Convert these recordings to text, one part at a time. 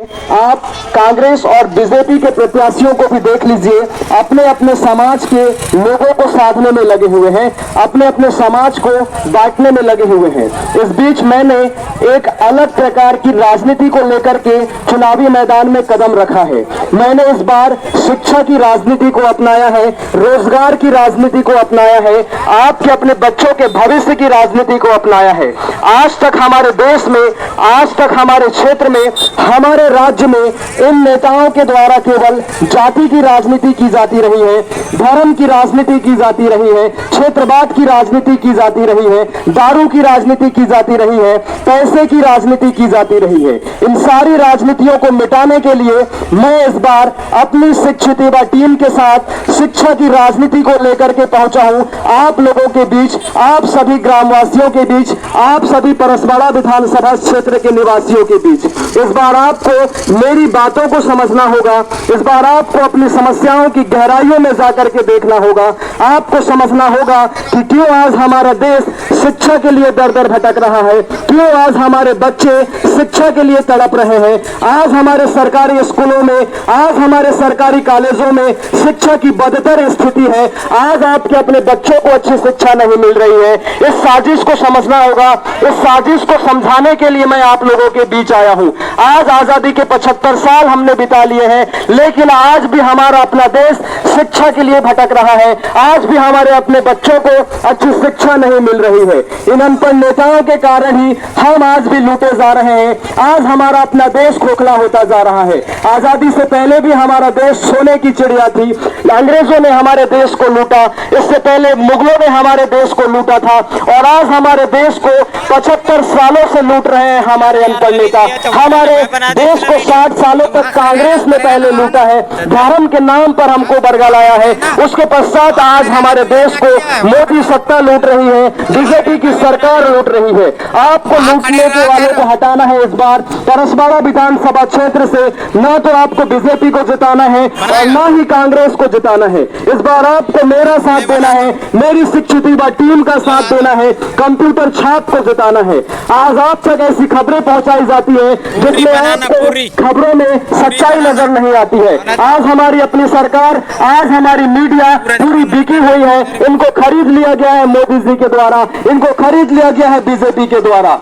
आप कांग्रेस और बीजेपी के प्रत्याशियों को भी देख लीजिए, अपने अपने समाज के लोगों को साधने में लगे हुए हैं, अपने अपने समाज को बांटने में लगे हुए हैं। इस बीच मैंने एक अलग प्रकार की राजनीति को लेकर के चुनावी मैदान में कदम रखा है। मैंने इस बार शिक्षा की राजनीति को अपनाया है, रोजगार की राजनीति को अपनाया है, आपके अपने बच्चों के भविष्य की राजनीति को अपनाया है। आज तक हमारे देश में, आज तक हमारे क्षेत्र में, हमारे राज्य में इन नेताओं के द्वारा केवल जाति की राजनीति की जाती रही है, धर्म की राजनीति की जाती रही है, क्षेत्रवाद की राजनीति की जाती रही है, दारू की राजनीति की जाती रही है, पैसे की राजनीति की जाती रही है। इन सारी राजनीतियों को मिटाने के लिए मैं इस बार अपनी शिक्षित युवा टीम के साथ शिक्षा की राजनीति को लेकर के पहुंचा हूं आप लोगों के बीच, आप सभी ग्रामवासियों के बीच, आप सभी परसवाड़ा विधानसभा क्षेत्र के निवासियों के बीच। इस बार आपको मेरी बातों को समझना होगा, इस बार आपको अपनी समस्याओं की गहराइयों में जाकर के देखना होगा, आपको समझना होगा कि क्यों आज हमारा देश शिक्षा के लिए दर दर भटक रहा है, क्यों आज हमारे बच्चे शिक्षा के लिए तड़प रहे हैं, आज हमारे सरकारी स्कूलों में, आज हमारे सरकारी कॉलेजों में शिक्षा की बदतर स्थिति है, आज आपके अपने बच्चों को अच्छी शिक्षा नहीं मिल रही है। इस साजिश को समझना होगा, इस साजिश को समझाने के लिए मैं आप लोगों के बीच आया हूं। आज आजादी के 75 साल हमने बिता लिए हैं, लेकिन आज भी हमारा अपना देश शिक्षा के लिए भटक रहा है, आज भी हमारे अपने बच्चों को अच्छी शिक्षा नहीं मिल रही है। इन अनपढ़ नेताओं के कारण ही हम आज भी लूटे जा रहे हैं, आज हमारा अपना देश खोखला होता जा रहा है। आजादी से पहले भी हमारा देश सोने की चिड़िया थी, अंग्रेजों ने हमारे देश को लूटा, इससे पहले मुगलों ने हमारे देश को लूटा था, और आज हमारे देश को 75 सालों से लूट रहे हैं हमारे अनपढ़ नेता। हमारे देश को 60 सालों तक कांग्रेस ने पहले लूटा है, धर्म के नाम पर हमको बरगलाया है, उसके पश्चात आज हमारे देश को मोदी सत्ता लूट रही है, बीजेपी की सरकार लूट रही है। आपको लूटने के वालों को हटाना है। इस बार परसवाड़ा विधानसभा क्षेत्र से न तो आपको बीजेपी को जिताना है और न ही कांग्रेस को जिताना है। इस बार आपको मेरा साथ देना है, मेरी शिक्षित युवा टीम का साथ देना है, कंप्यूटर छाप को जिताना है। आज आप तक ऐसी खबरें पहुंचाई जाती है जिसमें आपको खबरों में सच्चाई नजर नहीं आती है। आज हमारी अपनी सरकार, आज हमारी मीडिया पूरी बिकी हुई है, इनको खरीद लिया गया है मोदी जी के द्वारा, इनको खरीद लिया गया है बीजेपी के द्वारा।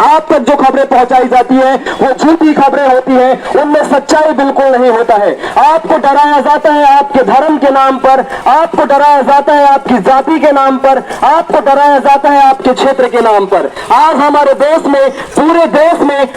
आप तक जो खबरें पहुंचाई जाती है वो झूठी खबरें होती हैं, उनमें सच्चाई बिल्कुल नहीं होता है। आपको डराया जाता है आपके धर्म के नाम पर, आपको डराया जाता है आपकी जाति के नाम पर, आपको डराया जाता है आपके क्षेत्र के नाम पर। आज हमारे देश में,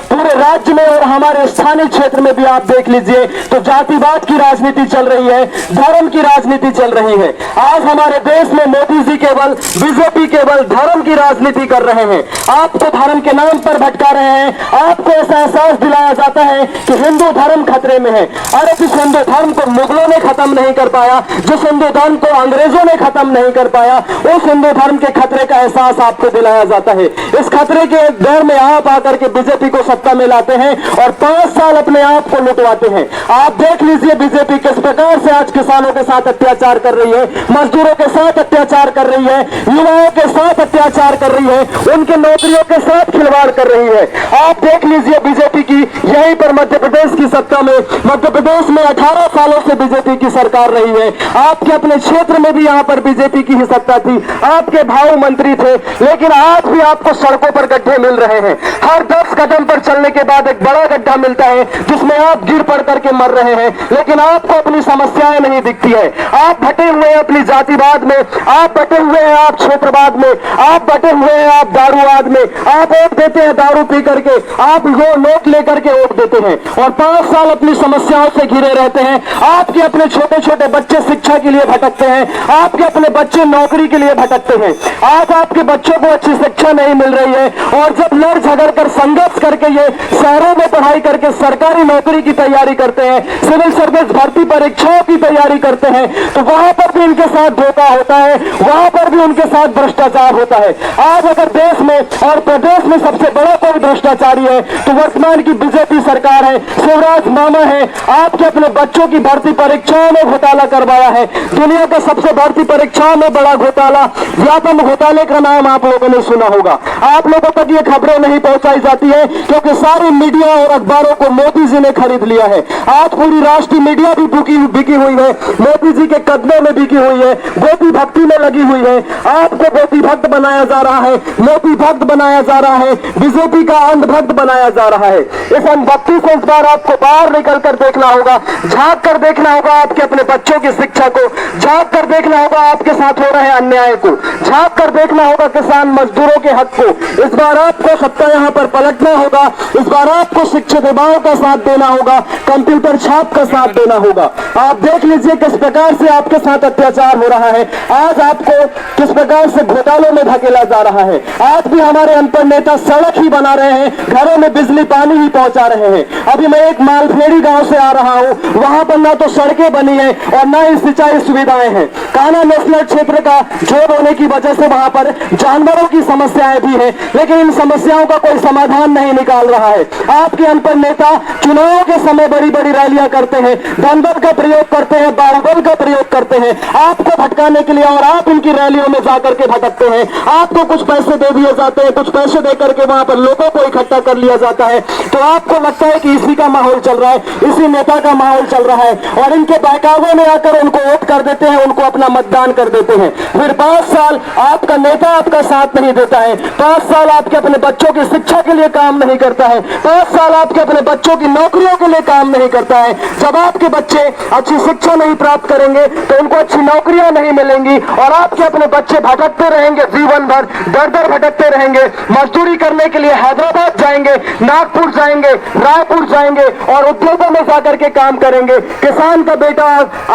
पूरे राज्य में और हमारे स्थानीय क्षेत्र में भी आप देख लीजिए तो जातिवाद की राजनीति चल रही है, धर्म की राजनीति चल रही है। आज हमारे देश में मोदी जी केवल, बीजेपी केवल धर्म की राजनीति कर रहे हैं, आपको धर्म के नाम पर भटका रहे हैं। आपको ऐसा एहसास दिलाया जाता है कि हिंदू धर्म खतरे में है। अरे जिस हिंदू धर्म को मुगलों ने खत्म नहीं कर पाया, जिस हिंदू धर्म को अंग्रेजों ने खत्म नहीं कर पाया, उस हिंदू धर्म के खतरे का एहसास आपको दिलाया जाता है। इस खतरे के डर में आप आकर के बीजेपी को सत्ता में लाते हैं और 5 साल अपने आप को लुटवाते हैं। आप देख लीजिए बीजेपी किस प्रकार से आज किसानों के साथ अत्याचार कर रही है, मजदूरों के साथ अत्याचार कर रही है, युवाओं के साथ अत्याचार कर रही है, उनके नौकरियों के साथ खिलवाड़ कर रही है। आप देख लीजिए बीजेपी की यहीं पर मध्य प्रदेश की सत्ता में, मध्य प्रदेश में 18 सालों से बीजेपी की सरकार रही है। आपके अपने क्षेत्र में भी यहाँ पर बीजेपी की ही सत्ता थी, आपके भाऊ मंत्री थे, लेकिन आज भी आपको सड़कों पर गड्ढे मिल रहे हैं। हर 10 कदम पर चलने के बाद एक बड़ा गड्ढा मिलता है जिसमें आप गिर पड़ करके मर रहे हैं, लेकिन आपको अपनी समस्याएं नहीं दिखती है। आप बटे हुए हैं अपनी जातिवाद में, आप बटे हुए हैं आप क्षेत्रवाद में, आप बटे हुए हैं आप दारूवाद में। आप वोट देते हैं दारू पी करके, आप नोट लेकर के वोट देते हैं और 5 साल अपनी समस्याओं से घिरे रहते हैं। आपके अपने छोटे छोटे बच्चे शिक्षा के लिए भटकते हैं, आपके अपने बच्चे नौकरी के लिए भटकते हैं। आज आपके बच्चों को अच्छी शिक्षा नहीं मिल रही है और जब लड़ झगड़ कर संघर्ष करके ये शहरों में पढ़ाई करके सरकारी नौकरी की तैयारी करते हैं, सिविल सर्विस भर्ती परीक्षाओं की तैयारी करते हैं, तो वहां पर भी इनके साथ धोखा होता है, वहां पर भी उनके साथ भ्रष्टाचार होता है। आज अगर देश में और प्रदेश में सबसे बड़ा कोई भ्रष्टाचारी है, तो वर्तमान की बीजेपी सरकार है, शिवराज मामा है, आपके अपने बच्चों की भर्ती परीक्षाओं में घोटाला करवाया है। दुनिया का सबसे भर्ती परीक्षाओं में बड़ा घोटाला, व्यापम घोटाले का नाम आप लोगों ने सुना होगा। आप लोगों तक ये खबरें नहीं पहुंचाई जाती है क्योंकि सारी मीडिया और अखबारों को मोदी जी ने खरीद लिया है। आज पूरी राष्ट्रीय मीडिया भी बिकी हुई है, मोदी जी के कदमों में बिकी हुई है, गोपी भक्ति में लगी हुई है। आपको गोपी भक्त बनाया जा रहा है, मोदी भक्त बनाया जा रहा है, बीजेपी का अंधभक्त बनाया जा रहा है। इस अंधभक्ति से इस बार आपको बाहर निकल कर देखना होगा, झांक कर देखना होगा आपके अपने बच्चों की शिक्षा को, झांक कर देखना होगा आपके साथ हो रहे अन्याय को, झांक कर देखना होगा किसान मजदूरों के हक को। इस बार आपको सत्ता यहां पर पलटना होगा, इस बार आपको शिक्षित युवाओं का साथ देना होगा, कंप्यूटर छाप का साथ देना होगा। आप देख लीजिए किस प्रकार से आपके साथ अत्याचार हो रहा है, आज आपको किस प्रकार से घोटालों में धकेला जा रहा है। आज भी हमारे अनपढ़ नेता सड़क ही बना रहे हैं, घरों में बिजली पानी ही पहुंचा रहे हैं। अभी मैं एक मालखेड़ी गांव से आ रहा हूं, वहां पर ना तो सड़कें बनी है और ना ही सिंचाई सुविधाएं हैं। कान्हा नेशनल क्षेत्र का जोड़ होने की वजह से वहां पर जानवरों की समस्याएं भी है, लेकिन इन समस्याओं का कोई समाधान नहीं निकाल रहा है। आपके अनपढ़ नेता चुनाव के समय बड़ी बड़ी रैलियां करते हैं, धनबल का प्रयोग करते हैं, बाहुबल का प्रयोग करते हैं आपको भटकाने के लिए, और आप इनकी रैलियों में जाकर के भटकते हैं। आपको कुछ पैसे दे दिए जाते हैं, कुछ पैसे देकर के वहां पर लोगों को इकट्ठा कर लिया जाता है, तो आपको लगता है कि इसी का माहौल चल रहा है, इसी नेता का माहौल चल रहा है, और इनके बहकावे में आकर उनको वोट कर देते हैं, उनको अपना मतदान कर देते हैं। फिर 5 साल आपका नेता आपका साथ नहीं देता है, 5 साल आपके अपने बच्चों की शिक्षा के लिए काम नहीं करता है, 5 साल आपके अपने बच्चों की नौकरियों के लिए काम नहीं करता है। जब आपके बच्चे अच्छी शिक्षा नहीं प्राप्त करेंगे तो उनको अच्छी नौकरियां नहीं मिलेंगी, और आपके अपने बच्चे भटकते रहेंगे, जीवन भर दर दर भटकते रहेंगे, मजदूरी करने के लिए हैदराबाद जाएंगे, नागपुर जाएंगे, रायपुर जाएंगे और उद्योगों में जाकर के काम करेंगे। किसान का बेटा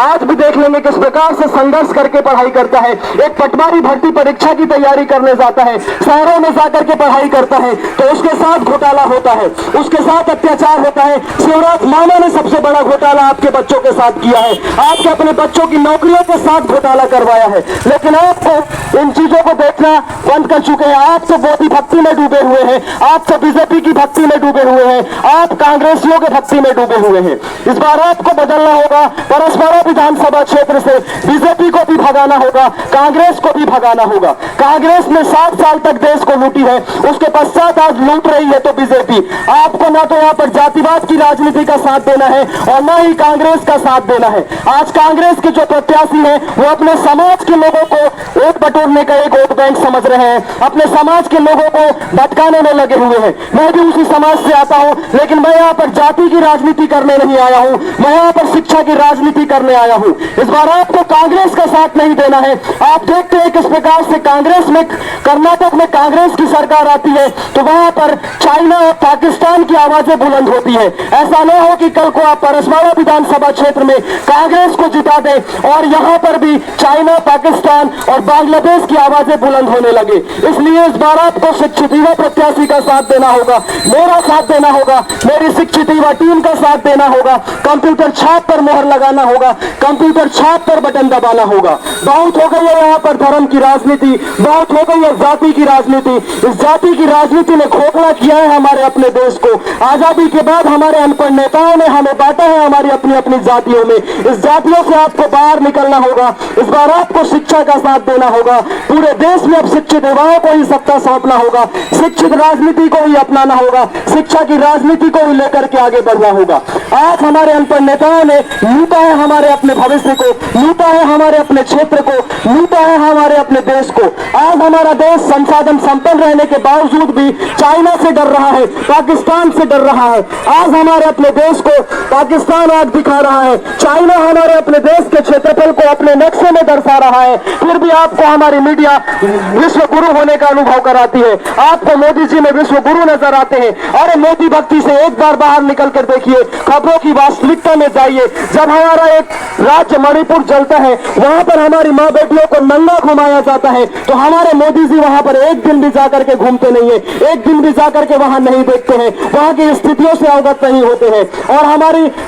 आज भी देख लेंगे किस प्रकार से संघर्ष करके पढ़ाई करता है, एक पटवारी भर्ती परीक्षा की तैयारी करने जाता है, शहरों में जाकर के पढ़ाई करता है, तो उसके साथ घोटाला होता है, उसके साथ अत्याचार होता है। शिवराज मामा ने सबसे बड़ा घोटाला आपके बच्चों के साथ किया है, आपके अपने बच्चों की नौकरियों के साथ घोटाला करवाया है, लेकिन आपको इन चीजों को देखना बंद कर चुके हैं। आप तो मोदी भक्ति में डूबे हुए हैं, आप तो बीजेपी की भक्ति में डूबे हुए हैं, आप कांग्रेसियों के भक्ति में डूबे हुए हैं। इस बार आपको बदलना होगा, परस्परा विधानसभा क्षेत्र से बीजेपी को भी भगाना होगा, कांग्रेस को भी भगाना होगा। कांग्रेस ने 7 साल तक देश को लूटी है, उसके पश्चात आज लूट रही है तो बीजेपी। आपको ना तो यहाँ पर जातिवाद की राजनीति का साथ देना है और ना ही कांग्रेस का साथ देना है। आज कांग्रेस के जो प्रत्याशी हैं वो अपने समाज के लोगों को वोट बटोरने का एक वोट बैंक समझ रहे हैं, अपने समाज के लोगों को भटकाने में लगे हुए हैं। मैं भी उसी समाज से आता हूं, लेकिन मैं यहाँ पर जाति की राजनीति करने नहीं आया हूं, मैं यहाँ पर शिक्षा की राजनीति करने आया हूं। इस बार आपको कांग्रेस का साथ नहीं देना है। आप देखते हैं किस प्रकार से कांग्रेस में, कर्नाटक में कांग्रेस की सरकार आती है तो वहां पर चाइना और पाकिस्तान की आवाजें बुलंद होती है। ऐसा न हो कि कल को आप परस्परा विधानसभा क्षेत्र में कांग्रेस को जिता दें और यहां पर भी चाइना, पाकिस्तान और बांग्लादेश की आवाजें बुलंद होने लगे। इसलिए इस बार आपको शिक्षित युवा प्रत्याशी का साथ देना होगा, मेरा साथ देना होगा, मेरी शिक्षित युवा टीम का साथ देना होगा, कंप्यूटर छाप पर मोहर लगाना होगा, कंप्यूटर छाप पर बटन दबाना होगा। बहुत हो गई है यहाँ पर धर्म की राजनीति, बहुत हो गई है जाति की राजनीति। इस जाति की राजनीति ने खोखला किया है हमारे अपने देश को। आजादी के बाद हमारे अनपढ़ नेताओं ने हमें बांटा है हमारी अपनी अपनी जातियों में। इस जातियों से आपको बाहर निकलना होगा। इस बार आपको शिक्षा का साथ देना होगा। पूरे देश में अब शिक्षित युवाओं को ही सत्ता सौंपना होगा, शिक्षित राजनीति को ही अपनाना होगा, शिक्षा की राजनीति को ही लेकर के आगे बढ़ना होगा। आज हमारे अनपढ़ नेताओं ने लूटा है हमारे अपने भविष्य को, लूटा है हमारे अपने क्षेत्र को, लूटा है हमारे अपने देश को। आज हमारा देश संसाधन संपन्न रहने के बावजूद भी चाइना से डर रहा है, पाकिस्तान से डर रहा है। आज हमारे अपने देश को पाकिस्तान आग दिखा रहा है, चाइना हमारे अपने देश के क्षेत्रफल को अपने नक्शे में दर्शा रहा है, फिर भी आपको हमारी मीडिया विश्व गुरु होने का अनुभव कराती है। आपको मोदी जी में विश्व गुरु नजर आते हैं। अरे मोदी भक्ति से एक बार बाहर निकल कर देखिए, खबरों की वास्तविकता में जाइए। जब हमारा एक राज्य मणिपुर जलता है, वहां पर हमारी माँ बेटियों को नंगा घुमाया जाता है, तो हमारे मोदी जी वहां पर एक दिन भी जाकर के घूमते नहीं है, एक दिन भी जाकर के वहां नहीं देखते हैं, वहां की स्थितियों से अवगत नहीं होते हैं। और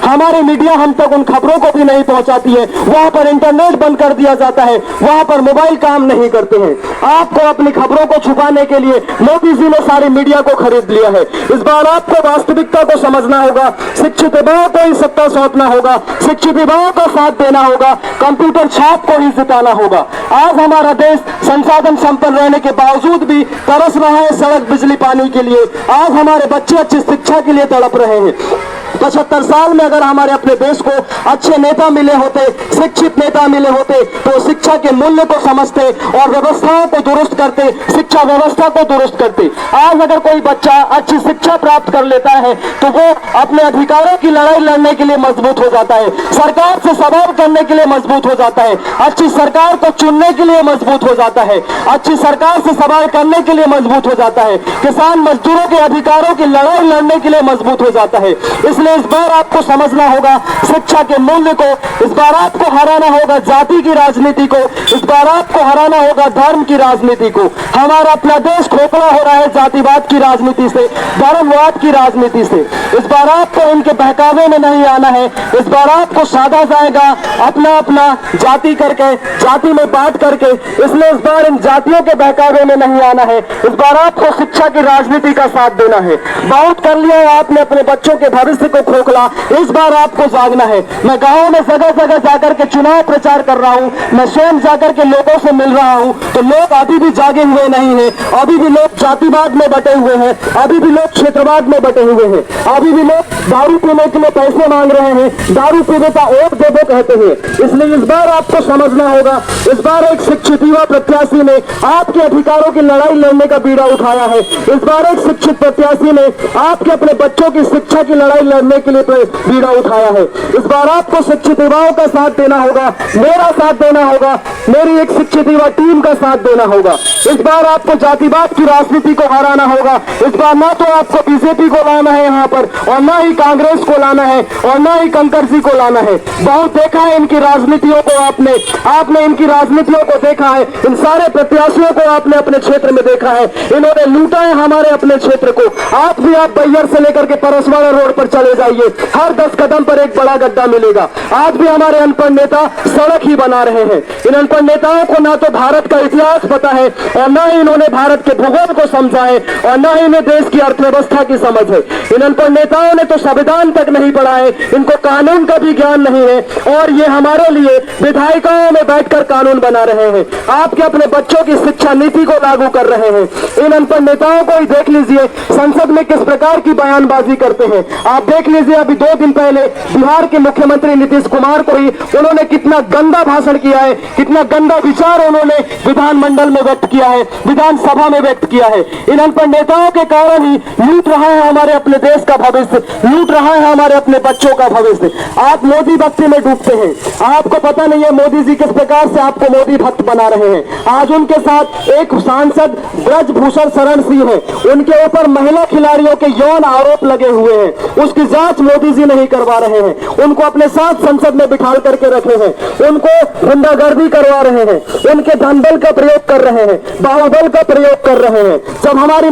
हमारी मीडिया हम तक उन खबरों को भी नहीं पहुंचाती है। वहां पर इंटरनेट बंद कर दिया जाता है, वहां पर मोबाइल काम नहीं करते हैं। आपको अपनी खबरों को छुपाने के लिए मोदी जी ने सारी मीडिया मीडिया को खरीद लिया है। इस बार आपको वास्तविकता को समझना होगा, शिक्षित युवाओं को ही सत्ता सौंपना होगा, शिक्षित युवाओं का साथ देना होगा, कंप्यूटर छाप को ही जिताना होगा। आज हमारा देश संसाधन संपन्न रहने के बावजूद भी तरस रहा है सड़क, बिजली, पानी के लिए। आज हमारे बच्चे अच्छी शिक्षा के लिए तड़प रहे हैं। 75 साल में अगर हमारे अपने देश को अच्छे नेता मिले होते, शिक्षित नेता मिले होते, तो शिक्षा के मूल्य को समझते और व्यवस्थाओं को दुरुस्त करते, शिक्षा व्यवस्था को दुरुस्त करते। आज अगर कोई बच्चा अच्छी शिक्षा प्राप्त कर लेता है तो वो अपने अधिकारों की लड़ाई लड़ने के लिए मजबूत हो जाता है, सरकार से सवाल करने के लिए मजबूत हो जाता है, अच्छी सरकार को चुनने के लिए मजबूत हो जाता है, अच्छी सरकार से सवाल करने के लिए मजबूत हो जाता है, किसान मजदूरों के अधिकारों की लड़ाई लड़ने के लिए मजबूत हो जाता है। इसलिए इस बार आपको समझना होगा शिक्षा के मूल्य को, इस बार आपको हराना होगा जाति की राजनीति को, इस बार आपको हराना होगा धर्म की राजनीति को। हमारा अपना देश खोखला हो रहा है जातिवाद की राजनीति से, धर्मवाद की राजनीति से। इस बार आपको इनके बहकावे में नहीं आना है। इस बार आपको साधा जाएगा अपना अपना जाति करके, जाति में बांट करके। इसलिए इस बार इन जातियों के बहकावे में नहीं आना है। इस बार आपको शिक्षा की राजनीति का साथ देना है। बहुत कर लिया आपने अपने बच्चों के भविष्य को खोखला, इस बार आपको जागना है। मैं गाँव में जगह जगह जाकर के चुनाव प्रचार कर रहा हूँ, मैं स्वयं जाकर के लोगों से मिल रहा हूँ, तो लोग अभी भी जागे हुए नहीं है, अभी भी लोग जातिवाद में बटे हुए हैं, अभी भी लोग क्षेत्रवाद में बटे हुए हैं, अभी भी लोग दारू पीने के लिए पैसे मांग रहे हैं, दारू पीने का वोट दे दो कहते हैं। इसलिए इस बार आपको समझना होगा, इस बार एक शिक्षित युवा प्रत्याशी ने आपके अधिकारों की लड़ाई लड़ने का बीड़ा उठाया है। इस बार एक शिक्षित प्रत्याशी ने आपके अपने बच्चों की शिक्षा की लड़ाई लड़ने के लिए बीड़ा उठाया है। इस बार आपको शिक्षित युवाओं का साथ देना होगा, मेरा साथ देना होगा, मेरी एक शिक्षित युवा टीम का साथ देना होगा। इस बार आपको जातिवाद की राजनीति को हराना होगा। इस बार ना तो आपको बीजेपी को लाना है यहाँ पर, और ना ही कांग्रेस को लाना है, और ना ही कंकर जी को लाना है। बहुत देखा है इनकी राजनीतियों को, आपने इनकी राजनीतियों को देखा है, इन सारे प्रत्याशियों को आपने अपने क्षेत्र में देखा है। इन्होंने लूटा है हमारे अपने क्षेत्र को। आप भी आप बैयर से लेकर के परसवाड़ा रोड पर चले जाइए, हर 10 कदम पर एक बड़ा गड्ढा मिलेगा। आज भी हमारे अनपढ़ नेता सड़क ही बना रहे हैं। इन अनपढ़ नेताओं को ना तो भारत का इतिहास पता है, और ना ही इन्होंने भारत के भूगोल को समझा है, और ना ही इन्हें देश की अर्थव्यवस्था की समझ है। इन अनपढ़ नेताओं ने तो संविधान तक नहीं पढ़ा है, इनको कानून का भी ज्ञान नहीं है, और ये हमारे लिए विधायिकाओं में बैठकर कानून बना रहे हैं, आपके अपने बच्चों की शिक्षा नीति को लागू कर रहे हैं। इन अनपढ़ नेताओं को ही देख लीजिए संसद में किस प्रकार की बयानबाजी करते हैं। आप देख लीजिए अभी 2 दिन पहले बिहार के मुख्यमंत्री नीतीश कुमार को ही उन्होंने कितना गंदा भाषण किया है, कितना गंदा विचार उन्होंने विधानमंडल में व्यक्त किया है, विधानसभा में व्यक्त किया है। इन अनपढ़ नेताओं के कारण ही लूट रहा है हमारे अपने देश का भविष्य, लूट रहा है हमारे अपने बच्चों का भविष्य। आप मोदी भक्ति में डूबते हैं, आपको पता नहीं है मोदी जी किस प्रकार से आपको मोदी भक्त बना रहे हैं। आज उनके साथ एक सांसद ब्रजभूषण शरण सिंह है, उनके ऊपर महिला खिलाड़ियों के यौन आरोप लगे हुए हैं, उसकी जांच मोदी जी नहीं करवा रहे हैं, उनको अपने साथ संसद में बिठा करके रखे हैं, उनको गुंडागर्दी करवा रहे हैं, उनके धनबल का प्रयोग कर रहे हैं, बाहुबल का प्रयोग कर रहे हैं। जब हमारी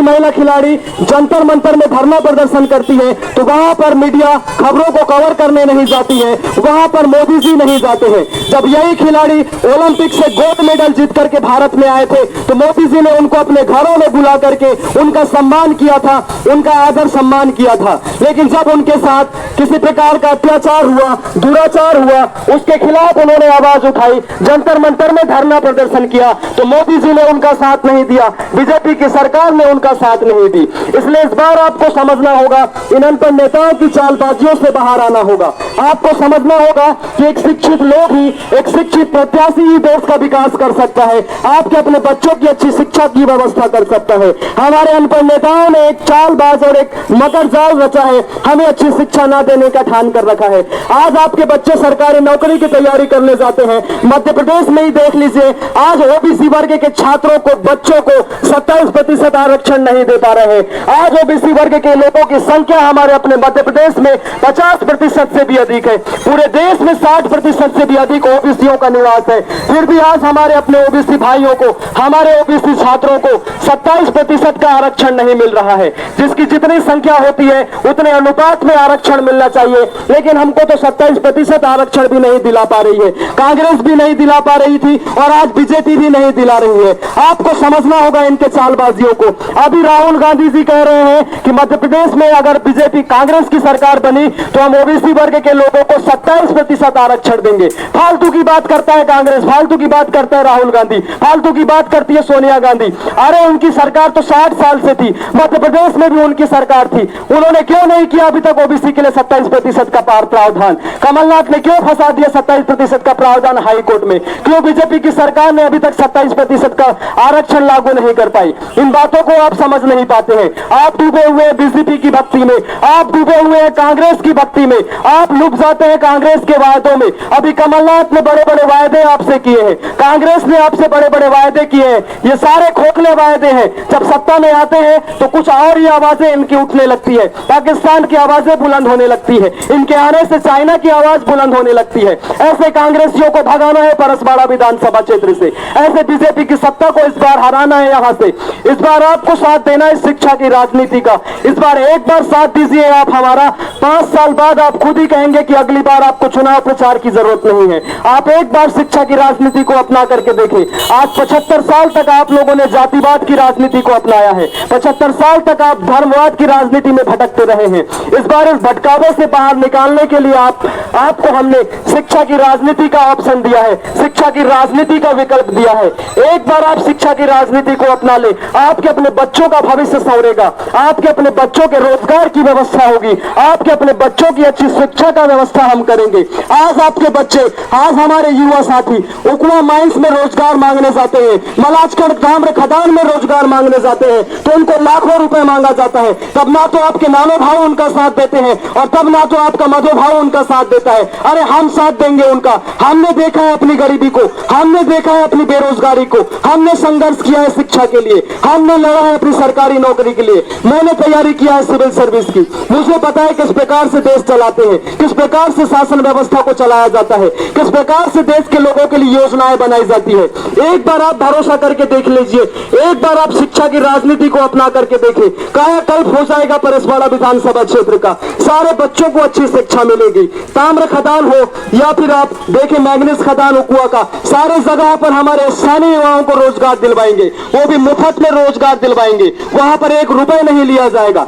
महिला खिलाड़ी जंतर मंतर में धरना प्रदर्शन करती है तो वहां पर मीडिया खबरों को कवर करने नहीं जाती है, वहां पर मोदी जी नहीं जाते हैं। जब यही खिलाड़ी ओलंपिक से गोल्ड मेडल जीत करके भारत में आए थे तो मोदी जी ने उनको अपने घरों में बुला करके उनका सम्मान किया था, उनका आदर सम्मान किया था। लेकिन जब उनके साथ किसी प्रकार का अत्याचार हुआ, दुराचार हुआ, उसके खिलाफ उन्होंने आवाज उठाई, जंतर मंतर में धरना प्रदर्शन किया, तो मोदी जी ने उनका साथ नहीं दिया, बीजेपी की सरकार ने उनका साथ नहीं दी। इसलिए इस बार आपको समझना होगा, इन अनपढ़ नेताओं की चालबाजियों से बाहर आना होगा। आपको समझना होगा कि एक शिक्षित लोग ही, एक शिक्षित प्रत्याशी ही देश का विकास कर सकता है, आपके अपने बच्चों की अच्छी शिक्षा की व्यवस्था कर सकता है। हमारे अनपढ़ नेताओं ने एक चालबाज और एक मकर जाल रचा है, हमें अच्छी शिक्षा ना देने का ठान कर रखा है। आज आपके बच्चे सरकारी नौकरी की तैयारी करने जाते हैं, मध्य प्रदेश में ही देख लीजिए, आज ओबीसी वर्ग के छात्रों को, बच्चों को 27% आरक्षण नहीं दे पा रहे हैं। आज ओबीसी वर्ग के लोगों की संख्या हमारे अपने मध्य प्रदेश में 50% से भी अधिक है, पूरे देश में 60% से भी अधिक ओबीसीयों का निवास है। फिर भी आज हमारे अपने ओबीसी भाइयों को, हमारे ओबीसी छात्रों को 27% का आरक्षण नहीं मिल रहा है। जिसकी जितनी संख्या होती है उतने अपने अनुपात में आरक्षण मिलना चाहिए, लेकिन हमको तो 27% आरक्षण भी नहीं दिला पा रही है। कांग्रेस भी नहीं दिला पा रही थी और आज बीजेपी भी नहीं दिला रही है। आपको समझना होगा इनके चालबाजियों को। अभी राहुल गांधी जी कह रहे हैं कि मध्य प्रदेश में अगर बीजेपी कांग्रेस की सरकार बनी तो हम ओबीसी वर्ग के लोगों को 27% आरक्षण देंगे। फालतू की बात करता है कांग्रेस, फालतू की बात करता है राहुल गांधी, फालतू की बात करती है सोनिया गांधी। अरे उनकी सरकार तो 60 साल से थी, मध्य प्रदेश में भी उनकी सरकार थी, उन्होंने क्यों नहीं किया अभी तक ओबीसी के लिए 27% का प्रावधान? कमलनाथ ने क्यों फंसा दिया 27% का प्रावधान हाई कोर्ट में? क्यों बीजेपी की सरकार ने अभी तक 27% का आरक्षण लागू नहीं कर पाई? इन बातों को आप समझ नहीं पाते हैं। आप डूबे हुए हैं बीजेपी की भक्ति में, आप डूबे हुए हैं कांग्रेस की भक्ति में, आप डूब जाते हैं कांग्रेस के वायदों में। अभी कमलनाथ ने बड़े बड़े वायदे आपसे किए हैं, कांग्रेस ने आपसे बड़े बड़े वायदे किए हैं, ये सारे खोखले वायदे हैं। जब सत्ता में आते हैं तो कुछ और ही आवाजें इनकी उठने लगती है, पाकिस्तान की आवाजें बुलंद होने लगती है, इनके आने से चाइना की आवाज बुलंद होने लगती है। ऐसे कांग्रेसियों को भगाना है परसवाड़ा विधानसभा क्षेत्र से, ऐसे बीजेपी की सत्ता को इस बार हराना है यहां से। इस बार आपको साथ देना है शिक्षा की राजनीति का। इस बार एक बार साथ दीजिए आप हमारा, 5 साल बाद आप खुद ही कहेंगे कि अगली बार आपको चुनाव प्रचार की जरूरत नहीं है। आप एक बार शिक्षा की राजनीति को अपना करके देखें। आज 75 साल तक आप लोगों ने जातिवाद की राजनीति को अपनाया है, 75 साल तक आप धर्मवाद की राजनीति में भटकते रहे हैं। इस बार इस भटकावे से बाहर निकालने के लिए आपको हमने शिक्षा की राजनीति का ऑप्शन दिया है, शिक्षा की राजनीति का विकल्प दिया है। एक बार आप शिक्षा की राजनीति को अपना ले, आपके अपने बच्चों का भविष्य संवरेगा, आपके अपने बच्चों के रोजगार की व्यवस्था होगी, आपके अपने बच्चों की अच्छी शिक्षा का व्यवस्था हम करेंगे। आज आपके बच्चे, आज हमारे युवा साथी उकमा माइंस में रोजगार मांगने जाते हैं, मलाजखंड ताम्र खदान में रोजगार मांगने जाते हैं तो उनको लाखों रुपए मांगा जाता है। तब ना तो आपके नानो भाव उनका साथ देते हैं और तब ना तो आपका मधो भाव उनका साथ देता है। अरे हम साथ देंगे उनका। हमने देखा है अपनी गरीबी को, हमने देखा है अपनी बेरोजगारी को, हमने संघर्ष किया है शिक्षा के लिए, हमने लड़ा है अपनी सरकारी नौकरी के लिए, मैंने तैयारी किया है सिविल सर्विस की। मुझे पता है किस प्रकार से देश चलाते हैं, किस प्रकार से शासन व्यवस्था को चलाया जाता है, किस प्रकार से देश के लोगों के लिए योजनाएं बनाई जाती है। एक बार आप भरोसा करके देख लीजिए, एक बार आप शिक्षा की राजनीति को अपना करके देखें, कायाकल्प हो जाएगा परसवाड़ा विधानसभा क्षेत्र का। सारे बच्चों को अच्छी शिक्षा मिलेगी। ताम्र खदान हो या फिर आप देखें मैग्नीज खदान उकुआ का, सारे जगहों पर हमारे स्थानीय युवाओं को रोजगार दिलवाएंगे, वो भी मुफ्त में रोजगार दिलवाएंगे। वहां पर 1 रुपए नहीं लिया जाएगा।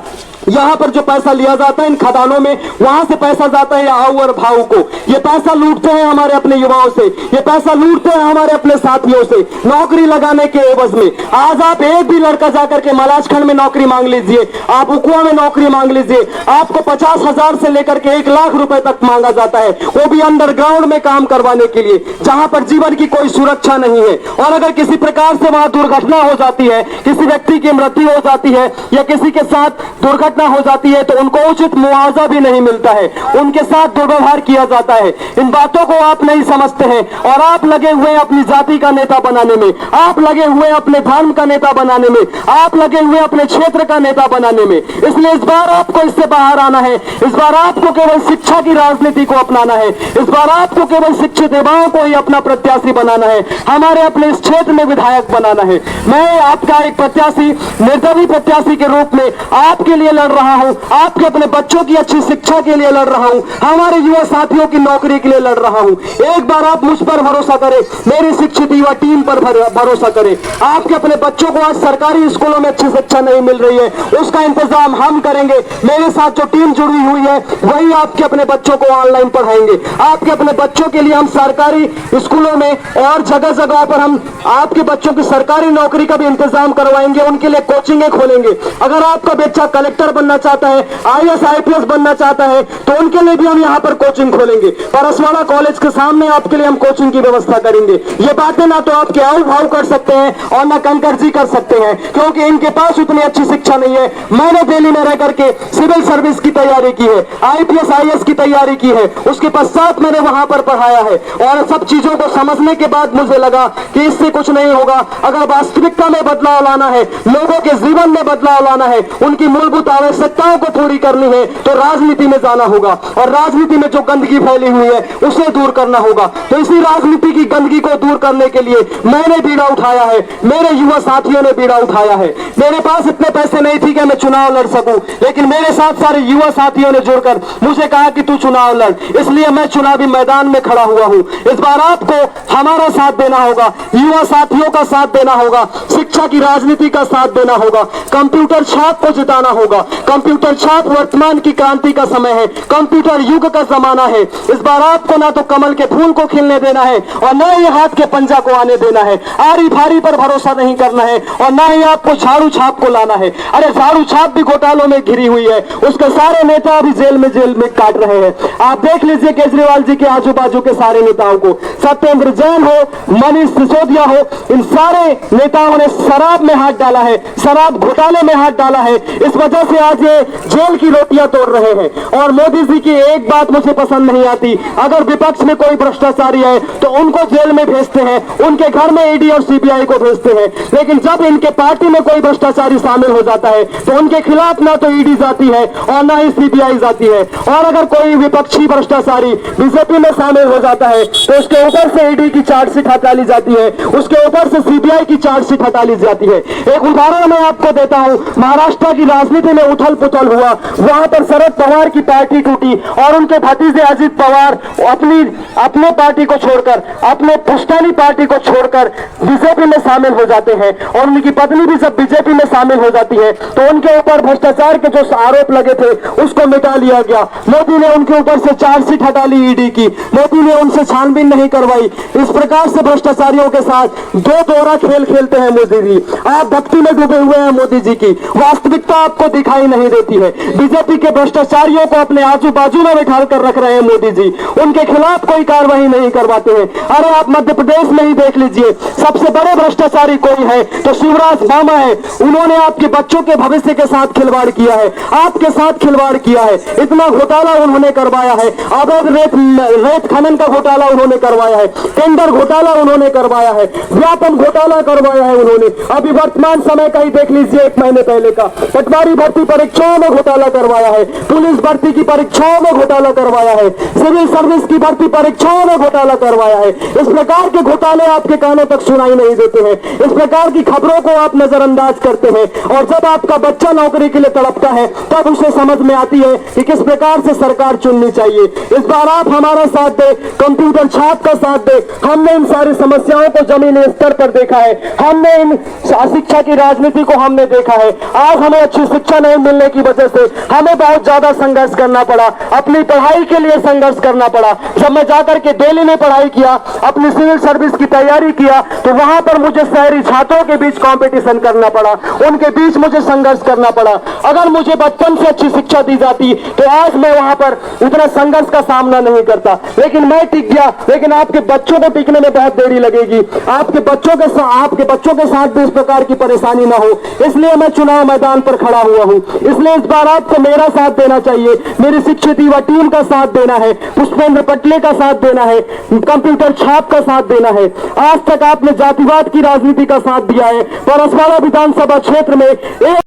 यहाँ पर जो पैसा लिया जाता है इन खदानों में, वहां से पैसा जाता है आओ और भाव को। ये पैसा लूटते हैं हमारे अपने युवाओं से, ये पैसा लूटते हैं हमारे अपने साथियों से नौकरी लगाने के एवज में। आज आप एक भी लड़का जाकर के मलाजखंड में नौकरी मांग लीजिए, आप उकुआ में नौकरी मांग लीजिए, आपको 50,000 से लेकर के 1 लाख रुपए तक मांगा जाता है, वो भी अंडरग्राउंड में काम करवाने के लिए, जहां पर जीवन की कोई सुरक्षा नहीं है। और अगर किसी प्रकार से वहां दुर्घटना हो जाती है, किसी व्यक्ति की मृत्यु हो जाती है या किसी के साथ दुर्घटना हो जाती है तो उनको उचित मुआवजा भी नहीं मिलता है, उनके साथ दुर्व्यवहार किया जाता है। इन बातों को आप नहीं समझते हैं और आप लगे हुए हैं अपनी जाति का नेता बनाने में, आप लगे हुए हैं अपने धर्म का नेता बनाने में, आप लगे हुए हैं अपने क्षेत्र का नेता बनाने में। इसलिए इस बार आपको इससे बाहर आना है। इस बार आपको केवल शिक्षा की राजनीति को अपनाना है। इस बार आपको केवल शिक्षित युवाओं को ही अपना प्रत्याशी बनाना है, हमारे अपने इस क्षेत्र में विधायक बनाना है। मैं आपका एक प्रत्याशी, निर्दलीय प्रत्याशी के रूप में आपके लिए लड़ रहा हूं, आपके अपने बच्चों की अच्छी शिक्षा के लिए लड़ रहा हूं, हमारे युवा साथियों की नौकरी के लिए लड़ रहा हूं। एक बार आप मुझ पर भरोसा करें, मेरी शिक्षित युवा टीम पर भरोसा करें। आपके अपने बच्चों को आज सरकारी स्कूलों में अच्छी शिक्षा नहीं मिल रही है, उसका इंतजाम हम करेंगे। मेरे साथ जो टीम जुड़ी हुई है वही आपके अपने बच्चों को ऑनलाइन पढ़ाएंगे। आपके अपने बच्चों के लिए हम सरकारी स्कूलों में और जगह जगह पर हम आपके बच्चों की सरकारी नौकरी का भी इंतजाम करवाएंगे, उनके लिए कोचिंगें खोलेंगे। अगर आपका बच्चा कलेक्टर बनना चाहता है, IAS IPS बनना चाहता है तो उनके लिए भी हम यहाँ पर कोचिंग खोलेंगे। परसवाड़ा कॉलेज के सामने आपके लिए हम कोचिंग की व्यवस्था करेंगे। ये बातें ना तो आपके आओ भाव कर सकते हैं और ना कंकर जी कर सकते हैं, क्योंकि इनके पास उतनी अच्छी शिक्षा नहीं है। मैंने दिल्ली में रह करके सिविल सर्विस की तैयारी की है, IPS IAS की तैयारी की है, उसके पश्चात मैंने वहां पर पढ़ाया है और सब चीजों को समझने के बाद मुझे लगा कि इससे कुछ नहीं होगा। अगर वास्तविकता में बदलाव लाना है, लोगों के जीवन में बदलाव लाना है, उनकी मूलभूत आवश्यकताओं को पूरी करनी है तो राजनीति में जाना होगा, और राजनीति में जो गंदगी फैली हुई है उसे दूर करना होगा। तो इसी राजनीति की गंदगी को दूर करने के लिए मैंने बीड़ा उठाया है, मेरे युवा साथियों ने बीड़ा उठाया है। मेरे पास इतने पैसे नहीं थी कि मैं चुनाव लड़ सकूं, लेकिन मेरे साथ सारे युवा साथियों ने जुड़कर मुझे कहा कि तू चुनाव लड़, इसलिए मैं चुनावी मैदान में खड़ा हुआ हूं। इस बार आपको हमारा साथ देना होगा, युवा साथियों का साथ देना होगा, शिक्षा की राजनीति का साथ देना होगा, कंप्यूटर छाप को जिताना होगा। कंप्यूटर छाप वर्तमान की क्रांति का समय है, कंप्यूटर युग का जमाना है। इस बार आपको ना तो कमल के फूल को खिलने देना है और ना ही हाथ के पंजा को आने देना है। आरी फारी पर भरोसा नहीं करना है और ना ही आपको झाड़ू छाप को लाना है। अरे झाड़ू छाप भी घोटालों में घिरी हुई है, उसके सारे नेता अभी जेल में काट रहे हैं। आप देख लीजिए केजरीवाल जी के आजू बाजू के सारे नेताओं को, सत्येंद्र जैन हो, मनीष सिसोदिया हो, इन सारे नेताओं ने शराब में हाथ डाला है, शराब घोटाले में हाथ डाला है। इस वजह से आज ये जेल की रोटियां तोड़ रहे हैं। और मोदी जी की एक बात मुझे पसंद नहीं आती, अगर विपक्ष में कोई भ्रष्टाचारी है तो उनको जेल में भेजते हैं, उनके घर में ईडी और सीबीआई को भेजते हैं, लेकिन जब इनके पार्टी में कोई भ्रष्टाचारी शामिल हो जाता है तो उनके खिलाफ ना तो ईडी जाती है और ना ही सीबीआई जाती है। और अगर कोई विपक्षी भ्रष्टाचारी बीजेपी में शामिल हो जाता है तो उसके ऊपर से ईडी की चार्जशीट हटा ली जाती है, उसके ऊपर से सीबीआई की चार्जशीट हटा ली जाती है। एक उदाहरण मैं आपको देता हूं, महाराष्ट्र की राजनीति में उथल पुथल हुआ, वहां पर शरद पवार की पार्टी टूटी और उनके भतीजे अजित पवार अपने पार्टी को छोड़कर, अपने पुश्तैनी पार्टी को छोड़कर बीजेपी में शामिल हो जाते हैं। और उनकी पत्नी भी जब बीजेपी में शामिल हो जाती है तो उनके ऊपर भ्रष्टाचार के जो आरोप लगे थे उसको मिटा लिया गया। मोदी ने उनके ऊपर से चार्जशीट हटा ली ईडी की, मोदी ने उनसे छानबीन नहीं करवाई। इस प्रकार से भ्रष्टाचारियों के साथ दो दोहरा खेल खेलते हैं मोदी जी। आप भक्ति में डूबे हुए हैं मोदी जी की, वास्तविकता आपको दिखाई नहीं देती है। बीजेपी के भ्रष्टाचारियों को अपने आजू बाजू में बैठा कर रख रहे हैं मोदी जी, उनके खिलाफ कोई कार्रवाई नहीं करवाते हैं। अरे आप मध्य प्रदेश में ही देख लीजिए, सबसे बड़े भ्रष्टाचारी कोई है तो शिवराज बामा है। उन्होंने आपके बच्चों के भविष्य के साथ खिलवाड़ किया है, आपके साथ खिलवाड़ किया है, इतना घोटाला उन्होंने करवाया है। अवैध रेत खनन का घोटाला उन्होंने करवाया है, टेंडर घोटाला उन्होंने करवाया है, व्यापम घोटाला करवाया है उन्होंने। अभी वर्तमान समय का ही देख लीजिए, एक महीने पहले का पटवारी भर्ती परीक्षाओं में घोटाला करवाया है, पुलिस भर्ती की परीक्षाओं में घोटाला करवाया है, सिविल सर्विस की भर्ती परीक्षाओं में घोटाला करवाया है। इस प्रकार के घोटाले आपके कानों तक सुनाई नहीं देते हैं, इस प्रकार की खबरों को आप नजरअंदाज करते हैं। और जब आपका बच्चा नौकरी के लिए तड़पता है तब उसे समझ में आती है कि किस प्रकार से सरकार चुननी चाहिए। इस बार आप हमारा साथ दे, कंप्यूटर छाप का साथ दे। हमने इन सारी समस्याओं को जमीनी स्तर पर देखा है, हमने इन शिक्षा की राजनीति को हमने देखा है। आज हमें अच्छी शिक्षा नहीं मिलने की वजह से हमें बहुत ज्यादा संघर्ष करना पड़ा, अपनी पढ़ाई के लिए संघर्ष करना पड़ा। जब मैं जाकर के दिल्ली में पढ़ाई किया, अपनी सिविल सर्विस की तैयारी किया, तो वहां पर मुझे शहरी छात्रों के बीच कंपटीशन करना पड़ा, उनके बीच मुझे संघर्ष करना पड़ा। अगर मुझे बचपन से अच्छी शिक्षा दी जाती तो आज मैं वहां पर उतना संघर्ष का सामना नहीं करता, लेकिन मैं टिक गया। लेकिन आपके बच्चों को टिकने में बहुत देरी लगेगी, आपके बच्चों के साथ भी इस प्रकार की परेशानी ना हो, इसलिए मैं चुनाव मैदान पर खड़ा हुआ हूं। इसलिए इस बार आपको मेरा साथ देना चाहिए, मेरी शिक्षित युवा टीम का साथ देना है, पुष्पेंद्र पटले का साथ देना है, कंप्यूटर छाप का साथ देना है। आज तक आपने जातिवाद की राजनीति का साथ दिया है, परसवाड़ा विधानसभा क्षेत्र में